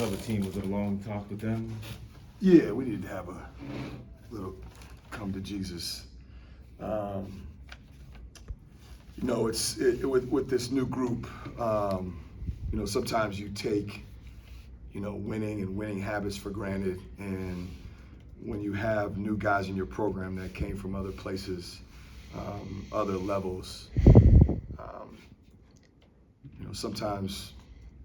tell the team? Was it a long talk with them? Yeah, we needed to have a little come to Jesus. With this new group, sometimes you take, winning and winning habits for granted. And when you have new guys in your program that came from other places, other levels, sometimes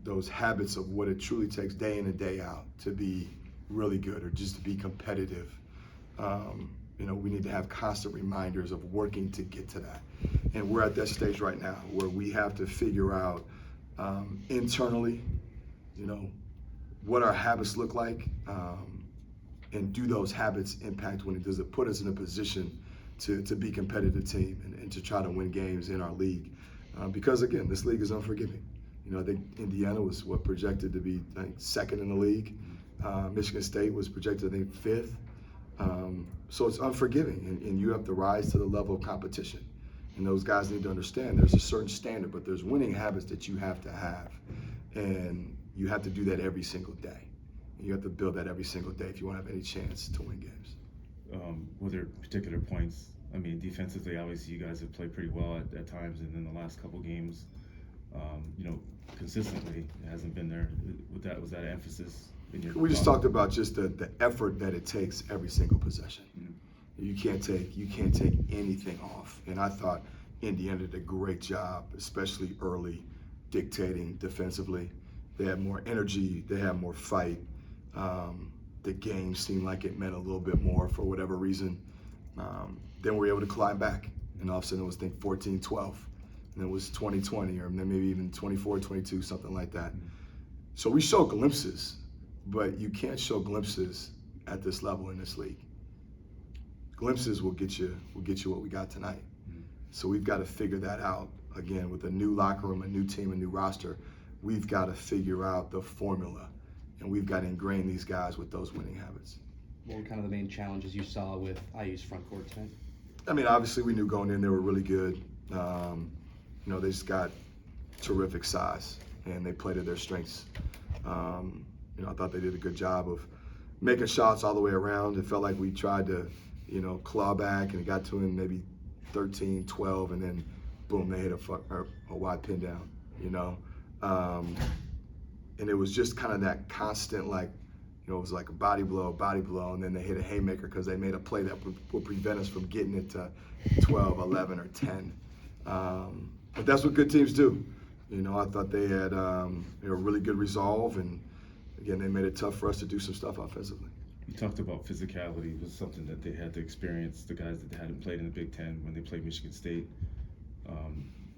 those habits of what it truly takes day in and day out to be really good or just to be competitive. We need to have constant reminders of working to get to that. And we're at that stage right now where we have to figure out internally, what our habits look like, and do those habits impact winning? Does it put us in a position to be a competitive team and to try to win games in our league? Because again, this league is unforgiving. I think Indiana was projected to be second in the league. Michigan State was projected, I think, fifth. So it's unforgiving, and you have to rise to the level of competition. And those guys need to understand there's a certain standard, but there's winning habits that you have to have. And you have to do that every single day. You have to build that every single day if you want to have any chance to win games. Were there particular points? I mean, defensively, obviously, you guys have played pretty well at times, and in the last couple games, consistently, it hasn't been there. Was that an emphasis? We just talked about just the effort that it takes every single possession. Mm-hmm. You can't take anything off. And I thought Indiana did a great job, especially early, dictating defensively. They had more energy. They had more fight. The game seemed like it meant a little bit more for whatever reason. Then we were able to climb back, and all of a sudden it was, I think, 14-12. And it was 20-20, or then maybe even 24-22, something like that. So we show glimpses, but you can't show glimpses at this level in this league. Glimpses will get you what we got tonight. So we've got to figure that out. Again, with a new locker room, a new team, a new roster, we've got to figure out the formula, and we've got to ingrain these guys with those winning habits. What were kind of the main challenges you saw with IU's front court tonight? I mean, obviously we knew going in they were really good. They just got terrific size, and they played to their strengths. I thought they did a good job of making shots all the way around. It felt like we tried to, claw back, and it got to him maybe 13, 12, and then boom, they hit a wide pin down, and it was just kind of that constant, it was like a body blow, and then they hit a haymaker because they made a play that would prevent us from getting it to 12, 11, or 10. But that's what good teams do. I thought they had really good resolve, and again, they made it tough for us to do some stuff offensively. You talked about physicality. It was something that they had to experience, the guys that hadn't played in the Big Ten when they played Michigan State.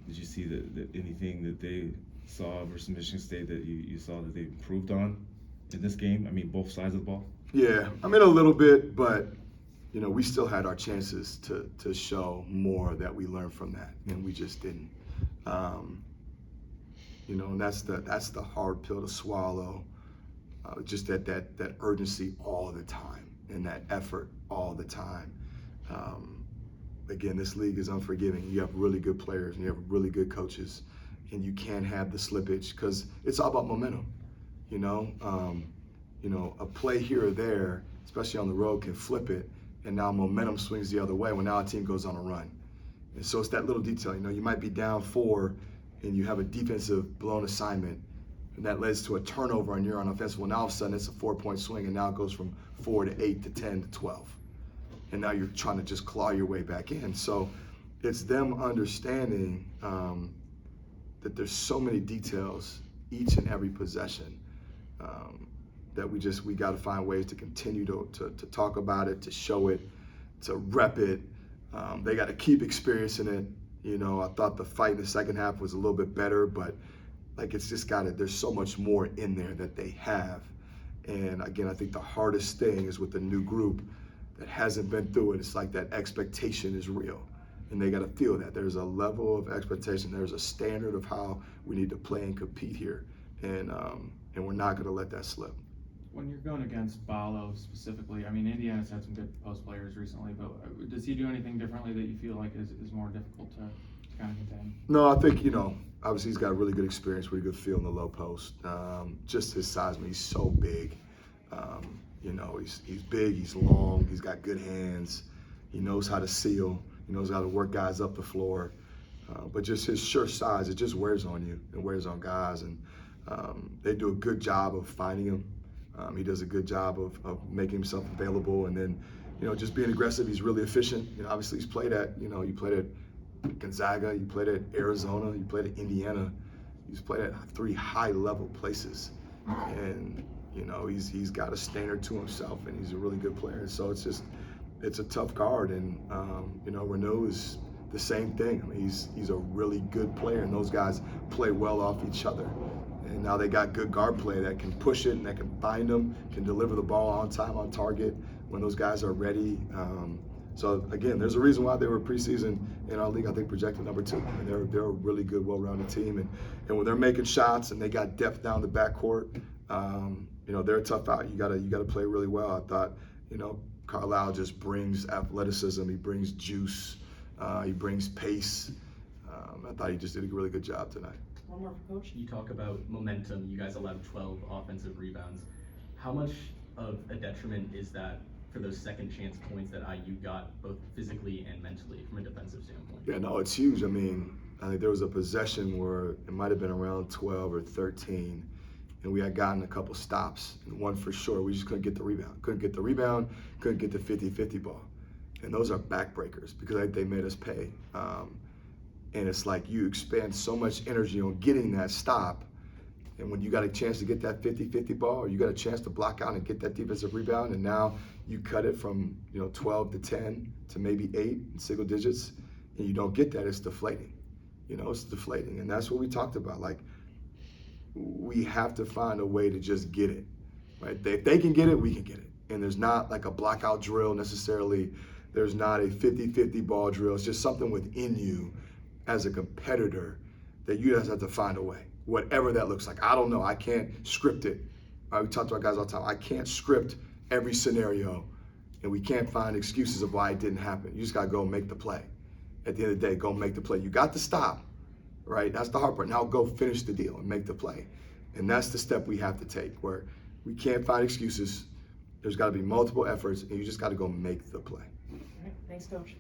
Did you see that anything that they saw versus Michigan State that you saw that they improved on in this game? I mean, both sides of the ball? Yeah, I mean, a little bit, but we still had our chances to show more that we learned from that, and we just didn't. And that's the hard pill to swallow. Just that urgency all the time and that effort all the time. Again, this league is unforgiving. You have really good players and you have really good coaches, and you can't have the slippage because it's all about momentum. A play here or there, especially on the road, can flip it, and now momentum swings the other way when now a team goes on a run. And so it's that little detail. You might be down 4 and you have a defensive blown assignment, and that leads to a turnover and you're on offensive. Well, now all of a sudden it's a 4-point swing, and now it goes from 4 to 8 to 10 to 12. And now you're trying to just claw your way back in. So it's them understanding that there's so many details each and every possession that we got to find ways to continue to talk about it, to show it, to rep it. They got to keep experiencing it. I thought the fight in the second half was a little bit better, but it's just there's so much more in there that they have. And again, I think the hardest thing is with the new group that hasn't been through it. It's like that expectation is real, and they got to feel that. There's a level of expectation. There's a standard of how we need to play and compete here, and we're not going to let that slip. When you're going against Ballo specifically, I mean, Indiana's had some good post players recently, but does he do anything differently that you feel like is more difficult to kind of contain? No, I think, obviously he's got really good experience, really good feel in the low post. Just his size, I mean, he's so big. He's big, he's long, he's got good hands. He knows how to seal. He knows how to work guys up the floor. But just his sheer size, it just wears on you. It wears on guys. And they do a good job of finding him. He does a good job of making himself available. And then, just being aggressive. He's really efficient. Obviously he's played at, you played at Gonzaga, you played at Arizona, you played at Indiana. He's played at 3 high-level places. And, he's got a standard to himself, and he's a really good player. And so it's a tough guard. And, Renaud is the same thing. I mean, he's a really good player, and those guys play well off each other. And now they got good guard play that can push it and that can find them, can deliver the ball on time, on target when those guys are ready. So again, there's a reason why they were preseason in our league, I think, projected number 2. I mean, they're a really good, well-rounded team, and when they're making shots and they got depth down the backcourt, they're a tough out. You gotta play really well. I thought, Carlisle just brings athleticism, he brings juice, he brings pace. I thought he just did a really good job tonight. One more for Coach. You talk about momentum. You guys allowed 12 offensive rebounds. How much of a detriment is that for those second chance points that IU got, both physically and mentally, from a defensive standpoint? Yeah, no, it's huge. I mean, I think there was a possession where it might have been around 12 or 13, and we had gotten a couple stops, and one for sure, we just couldn't get the rebound. Couldn't get the 50-50 ball. And those are backbreakers because they made us pay. And it's like you expend so much energy on getting that stop, and when you got a chance to get that 50-50 ball, or you got a chance to block out and get that defensive rebound, and now you cut it from 12 to 10 to maybe 8 in single digits, and you don't get that, it's deflating. It's deflating, and that's what we talked about. Like, we have to find a way to just get it, right? If they can get it, we can get it. And there's not like a blockout drill necessarily. There's not a 50-50 ball drill. It's just something within you as a competitor that you just have to find a way, whatever that looks like. I don't know. I can't script it. We talk to our guys all the time. I can't script every scenario, and we can't find excuses of why it didn't happen. You just got to go make the play. At the end of the day, go make the play. You got to stop, right? That's the hard part. Now go finish the deal and make the play. And that's the step we have to take, where we can't find excuses. There's got to be multiple efforts, and you just got to go make the play. All right, thanks, Coach.